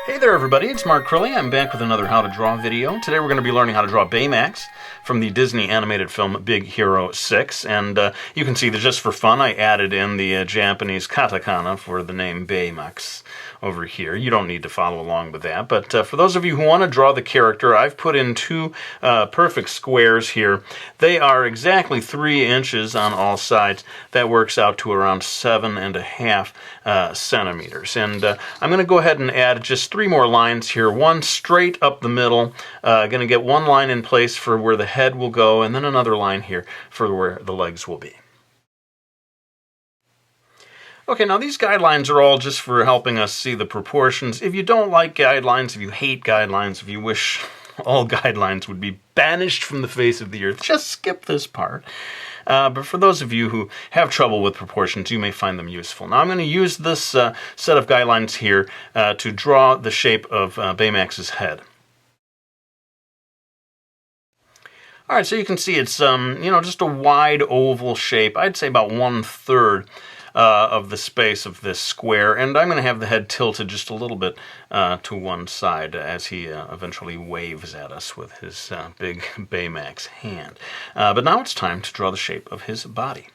Hey there everybody, it's markcrilley. I'm back with another How to Draw video. Today we're going to be learning how to draw Baymax from the Disney animated film Big Hero 6. And you can see that just for fun I added in the Japanese katakana for the name Baymax over here. You don't need to follow along with that. But for those of you who want to draw the character, I've put in two perfect squares here. They are exactly 3 inches on all sides. That works out to around 7.5 centimeters. And I'm going to go ahead and add just 3 more lines here. One straight up the middle. Going to get one line in place for where the head will go, and then another line here for where the legs will be. Okay, now these guidelines are all just for helping us see the proportions. If you don't like guidelines, if you hate guidelines, if you wish all guidelines would be banished from the face of the earth, just skip this part. But for those of you who have trouble with proportions, you may find them useful. Now I'm going to use this set of guidelines here to draw the shape of Baymax's head. All right, so you can see it's just a wide oval shape. I'd say about 1/3 of the space of this square, and I'm going to have the head tilted just a little bit to one side as he eventually waves at us with his big Baymax hand. But now it's time to draw the shape of his body.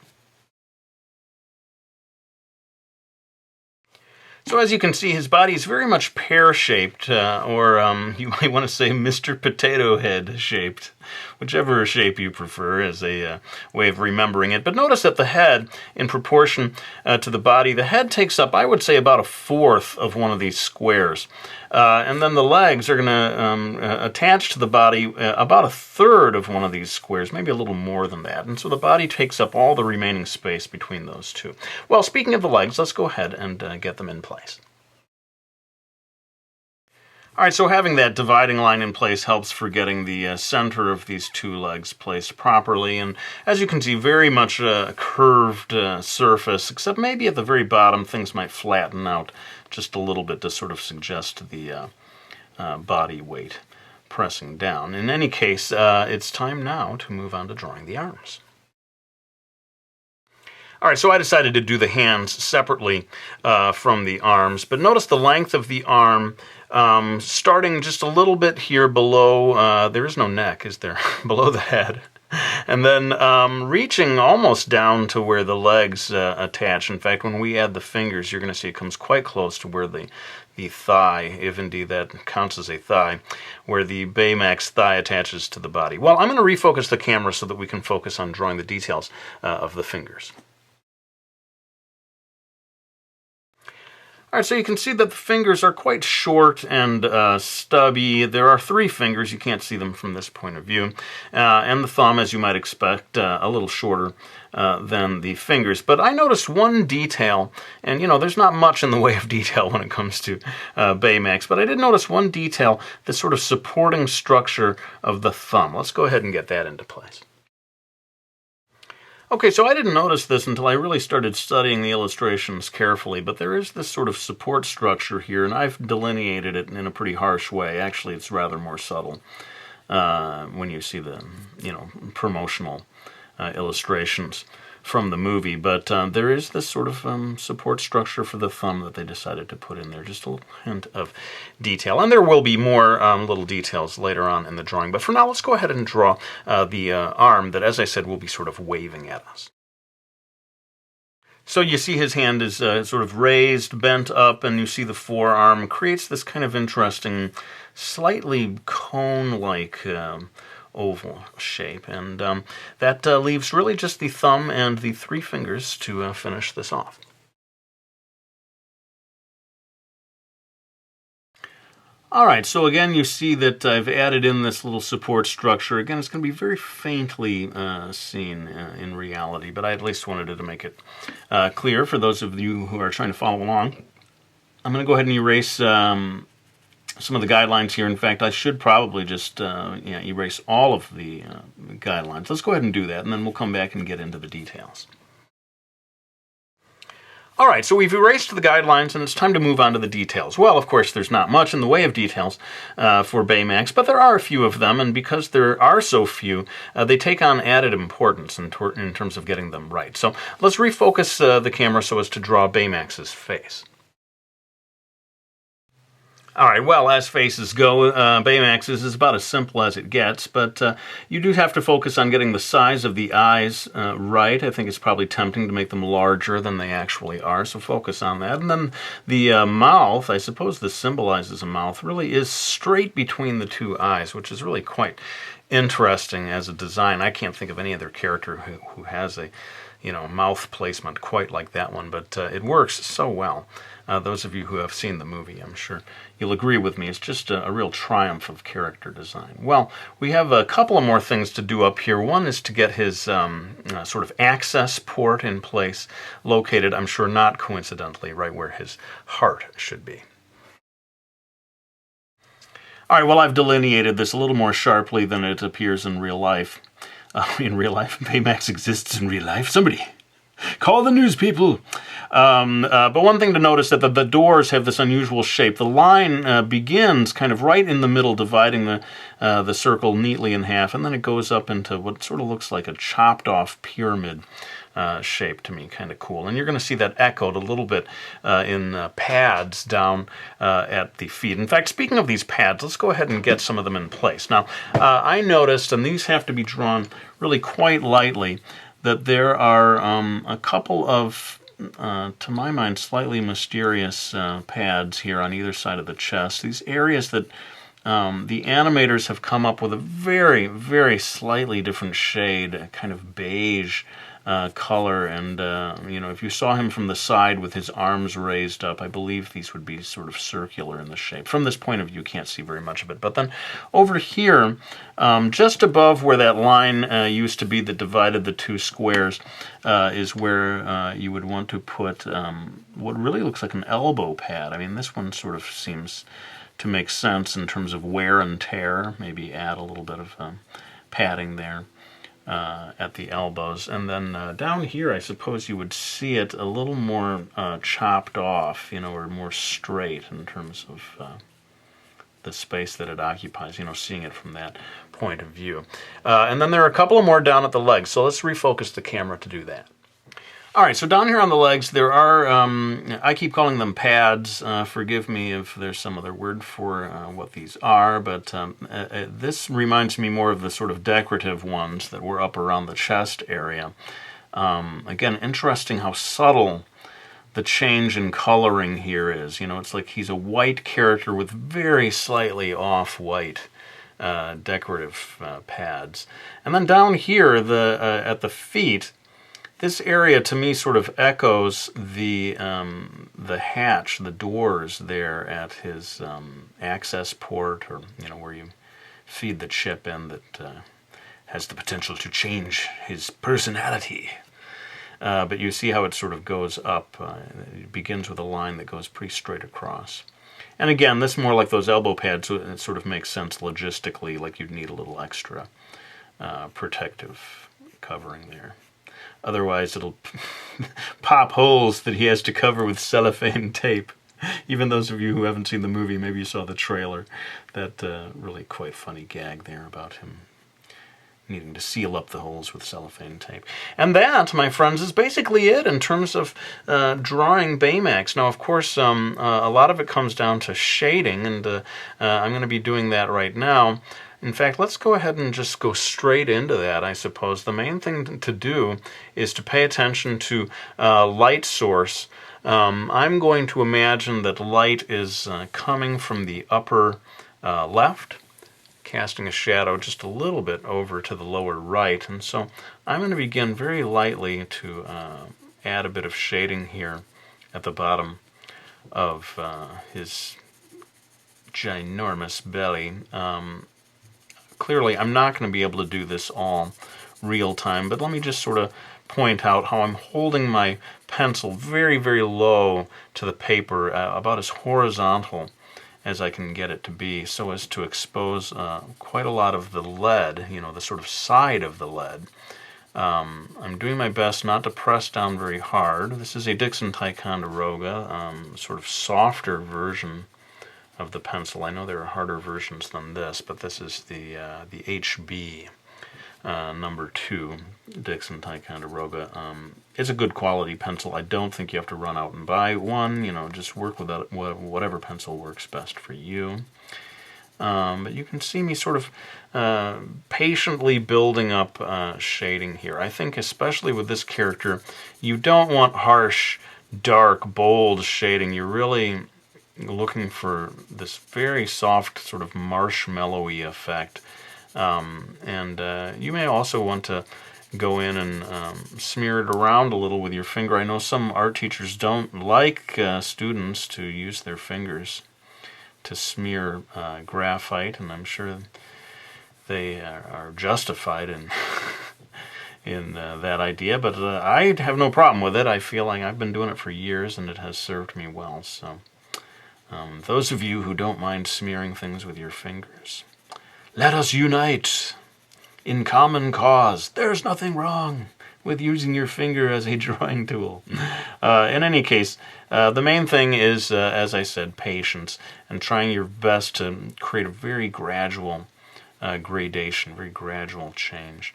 So as you can see, his body is very much pear-shaped, or you might want to say Mr. Potato Head-shaped, whichever shape you prefer as a way of remembering it. But notice that the head, in proportion to the body, the head takes up, I would say, about 1/4 of one of these squares. And then the legs are going to attach to the body about 1/3 of one of these squares, maybe a little more than that. And so the body takes up all the remaining space between those two. Well, speaking of the legs, let's go ahead and get them in place. All right, so having that dividing line in place helps for getting the center of these two legs placed properly. And as you can see, very much a curved surface, except maybe at the very bottom things might flatten out just a little bit to sort of suggest the body weight pressing down. In any case, it's time now to move on to drawing the arms. All right, so I decided to do the hands separately from the arms, but notice the length of the arm starting just a little bit here below, there is no neck, is there? Below the head. And then reaching almost down to where the legs attach. In fact, when we add the fingers, you're going to see it comes quite close to where the thigh, if indeed that counts as a thigh, where the Baymax thigh attaches to the body. Well, I'm going to refocus the camera so that we can focus on drawing the details of the fingers. All right, so you can see that the fingers are quite short and stubby. There are 3 fingers. You can't see them from this point of view. And the thumb, as you might expect, a little shorter than the fingers. But I noticed one detail, and there's not much in the way of detail when it comes to Baymax, but I did notice one detail, the sort of supporting structure of the thumb. Let's go ahead and get that into place. Okay, so I didn't notice this until I really started studying the illustrations carefully, but there is this sort of support structure here, and I've delineated it in a pretty harsh way. Actually, it's rather more subtle when you see the, promotional illustrations from the movie, but there is this sort of support structure for the thumb that they decided to put in there, just a little hint of detail. And there will be more little details later on in the drawing, but for now let's go ahead and draw the arm that, as I said, will be sort of waving at us. So you see his hand is sort of raised, bent up, and you see the forearm creates this kind of interesting, slightly cone-like oval shape, and that leaves really just the thumb and the 3 fingers to finish this off. All right, so again you see that I've added in this little support structure. Again, it's going to be very faintly seen in reality, but I at least wanted to make it clear for those of you who are trying to follow along. I'm going to go ahead and erase some of the guidelines here. In fact, I should probably just erase all of the guidelines. Let's go ahead and do that, and then we'll come back and get into the details. All right, so we've erased the guidelines, and it's time to move on to the details. Well, of course, there's not much in the way of details for Baymax, but there are a few of them, and because there are so few, they take on added importance in terms of getting them right. So let's refocus the camera so as to draw Baymax's face. All right, well, as faces go, Baymax's is about as simple as it gets, but you do have to focus on getting the size of the eyes right. I think it's probably tempting to make them larger than they actually are, so focus on that. And then the mouth, I suppose this symbolizes a mouth, really is straight between the two eyes, which is really quite interesting as a design. I can't think of any other character who has a mouth placement quite like that one, but it works so well. Those of you who have seen the movie, I'm sure you'll agree with me. It's just a real triumph of character design. Well, we have a couple of more things to do up here. One is to get his sort of access port in place, located, I'm sure not coincidentally, right where his heart should be. All right, well, I've delineated this a little more sharply than it appears in real life. In real life? Baymax exists in real life? Somebody call the news people. But one thing to notice that the doors have this unusual shape. The line begins kind of right in the middle, dividing the circle neatly in half, and then it goes up into what sort of looks like a chopped-off pyramid shape to me. Kind of cool. And you're going to see that echoed a little bit in pads down at the feet. In fact, speaking of these pads, let's go ahead and get some of them in place. Now, I noticed, and these have to be drawn really quite lightly, that there are a couple of, to my mind, slightly mysterious pads here on either side of the chest. These areas that the animators have come up with a very, very slightly different shade, kind of beige color, and if you saw him from the side with his arms raised up, I believe these would be sort of circular in the shape. From this point of view, you can't see very much of it. But then over here, just above where that line used to be that divided the two squares, is where you would want to put what really looks like an elbow pad. I mean, this one sort of seems to make sense in terms of wear and tear. Maybe add a little bit of padding there at the elbows. And then down here, I suppose you would see it a little more chopped off, or more straight in terms of the space that it occupies, seeing it from that point of view. And then there are a couple of more down at the legs, so let's refocus the camera to do that. All right, so down here on the legs, there are, I keep calling them pads. Forgive me if there's some other word for what these are, but this reminds me more of the sort of decorative ones that were up around the chest area. Again, interesting how subtle the change in coloring here is. It's like he's a white character with very slightly off-white decorative pads. And then down here, at the feet, this area to me sort of echoes the hatch, the doors there at his access port, or where you feed the chip in that has the potential to change his personality. But you see how it sort of goes up. It begins with a line that goes pretty straight across. And again, this is more like those elbow pads, so it sort of makes sense logistically, like you'd need a little extra protective covering there. Otherwise, it'll pop holes that he has to cover with cellophane tape. Even those of you who haven't seen the movie, maybe you saw the trailer. That really quite funny gag there about him needing to seal up the holes with cellophane tape. And that, my friends, is basically it in terms of drawing Baymax. Now, of course, a lot of it comes down to shading, and I'm going to be doing that right now. In fact, let's go ahead and just go straight into that, I suppose. The main thing to do is to pay attention to light source. I'm going to imagine that light is coming from the upper left, casting a shadow just a little bit over to the lower right. And so I'm going to begin very lightly to add a bit of shading here at the bottom of his ginormous belly. Clearly, I'm not going to be able to do this all real time, but let me just sort of point out how I'm holding my pencil very, very low to the paper, about as horizontal as I can get it to be, so as to expose quite a lot of the lead, the sort of side of the lead. I'm doing my best not to press down very hard. This is a Dixon Ticonderoga, sort of softer version of the pencil. I know there are harder versions than this, but this is the HB number 2 Dixon Ticonderoga. It's a good quality pencil. I don't think you have to run out and buy one. You know, just work with whatever pencil works best for you. But you can see me sort of patiently building up shading here. I think especially with this character, you don't want harsh, dark, bold shading. You're really looking for this very soft sort of marshmallowy effect. You may also want to go in and smear it around a little with your finger. I know some art teachers don't like students to use their fingers to smear graphite, and I'm sure they are justified in in that idea, but I have no problem with it. I feel like I've been doing it for years and it has served me well. So those of you who don't mind smearing things with your fingers, let us unite in common cause. There's nothing wrong with using your finger as a drawing tool. In any case, the main thing is, as I said, patience and trying your best to create a very gradual gradation, very gradual change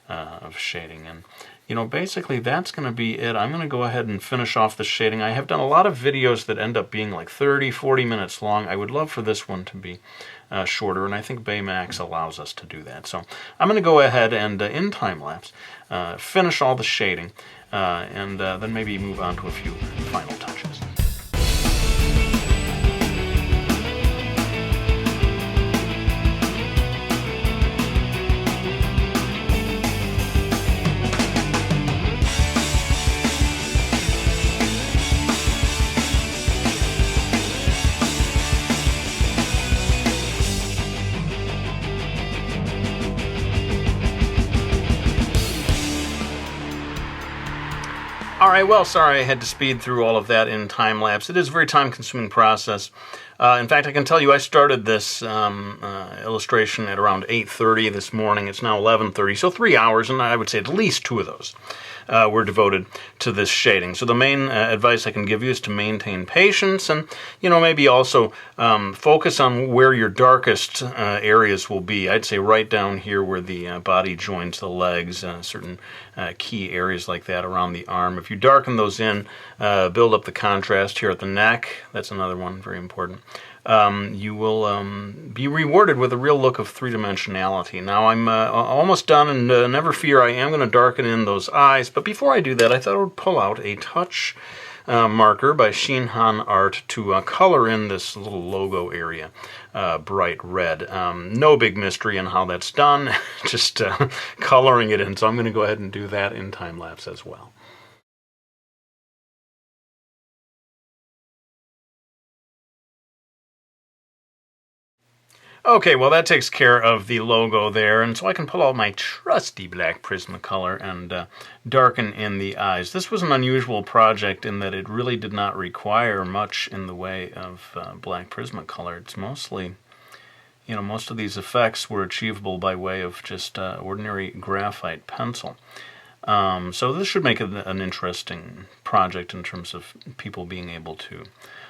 of shading. And you know, basically that's going to be it. I'm going to go ahead and finish off the shading. I have done a lot of videos that end up being like 30-40 minutes long. I would love for this one to be shorter, and I think Baymax allows us to do that. So I'm going to go ahead and in time-lapse finish all the shading, and then maybe move on to a few final touches. Alright, well, sorry I had to speed through all of that in time-lapse. It is a very time-consuming process. In fact, I can tell you I started this illustration at around 8:30 this morning. It's now 11:30, so 3 hours, and I would say at least 2 of those were devoted to this shading. So the main advice I can give you is to maintain patience and, you know, maybe also focus on where your darkest areas will be. I'd say right down here where the body joins the legs, certain key areas like that around the arm. If you darken those in, build up the contrast here at the neck, that's another one, very important. You will be rewarded with a real look of three-dimensionality. Now I'm almost done, and never fear, I am going to darken in those eyes, but before I do that I thought I would pull out a touch marker by Shinhan Art to color in this little logo area bright red. No big mystery in how that's done, just coloring it in, so I'm going to go ahead and do that in time-lapse as well. Okay, well that takes care of the logo there, and so I can pull out my trusty black Prismacolor and darken in the eyes. This was an unusual project in that it really did not require much in the way of black Prismacolor. It's mostly, you know, most of these effects were achievable by way of just ordinary graphite pencil. So this should make it an interesting project in terms of people being able to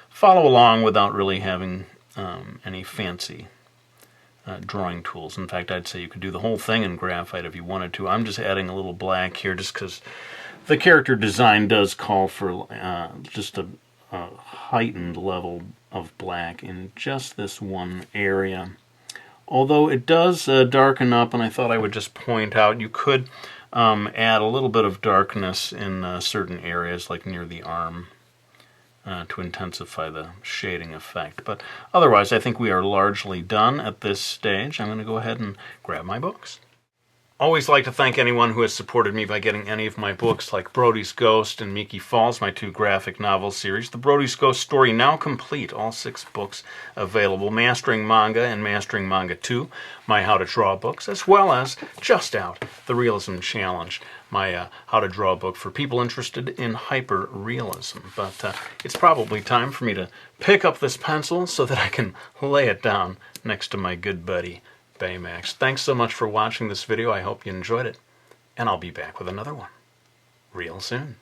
follow along without really having any fancy drawing tools. In fact, I'd say you could do the whole thing in graphite if you wanted to. I'm just adding a little black here just because the character design does call for just a heightened level of black in just this one area. Although it does darken up, and I thought I would just point out you could add a little bit of darkness in certain areas, like near the arm, to intensify the shading effect. But otherwise, I think we are largely done at this stage. I'm going to go ahead and grab my books. Always like to thank anyone who has supported me by getting any of my books, like Brody's Ghost and Miki Falls, my 2 graphic novel series. The Brody's Ghost story now complete, all 6 books available. Mastering Manga and Mastering Manga 2, my How to Draw books, as well as just out, The Realism Challenge, my How to Draw book for people interested in hyper-realism. But it's probably time for me to pick up this pencil so that I can lay it down next to my good buddy Baymax. Thanks so much for watching this video. I hope you enjoyed it, and I'll be back with another one real soon.